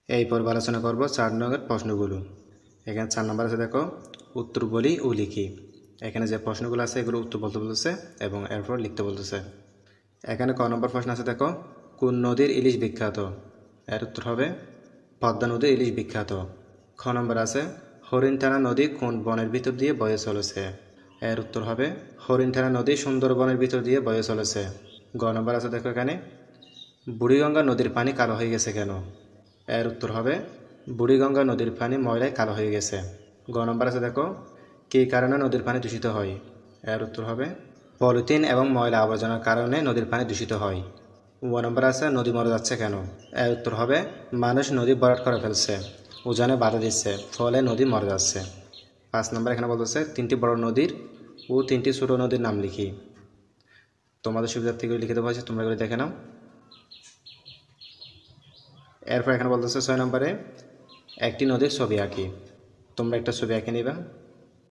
এই পর্বে আলোচনা করব 4 নম্বরের প্রশ্নগুলো। এখানে 4 নম্বর আছে, দেখো উত্তর বলি ও লিখি। এখানে যে প্রশ্নগুলো আছে এগুলো উত্তর বলতে বলতেছে এবং এরপর লিখতে বলতেছে। এখানে ক নম্বর প্রশ্ন আছে, দেখো কোন নদীর ইলিশ বিখ্যাত? এর উত্তর হবে পদ্মা নদীর ইলিশ বিখ্যাত। খ নম্বর আছে হরিণটানা নদী কোন বনের ভিতর দিয়ে বয়ে চলেছে? এর উত্তর হবে হরিণটানা নদী সুন্দরবনের ভিতর দিয়ে বয়ে চলেছে। গ নম্বর আছে, দেখো এখানে বুড়িগঙ্গা নদীর পানি কালো হয়ে গেছে কেন? এর উত্তর হবে বুড়িগঙ্গা নদীর পানি ময়লায় কালো হয়ে গেছে। গ নম্বর আছে, দেখো কী কারণে নদীর পানি দূষিত হয়? এর উত্তর হবে পলিথিন এবং ময়লা আবর্জনার কারণে নদীর পানি দূষিত হয়। গ নম্বর আছে নদী মরে যাচ্ছে কেন? এর উত্তর হবে মানুষ নদী ভরাট করে ফেলছে, উজানে বাধা দিচ্ছে, ফলে নদী মরে যাচ্ছে। 5 নম্বর এখানে বলতেছে 3টি বড় নদীর ও 3টি ছোট নদীর নাম লিখি। তোমাদের সুবিধার্থে এগুলো লিখে দেওয়া হয়েছে, তোমরা এগুলো দেখে নাও। এরপর এখানে বলতেছে 6 নম্বরে একটি নদীর ছবি আঁকি। তোমরা একটা ছবি এঁকে নিবা।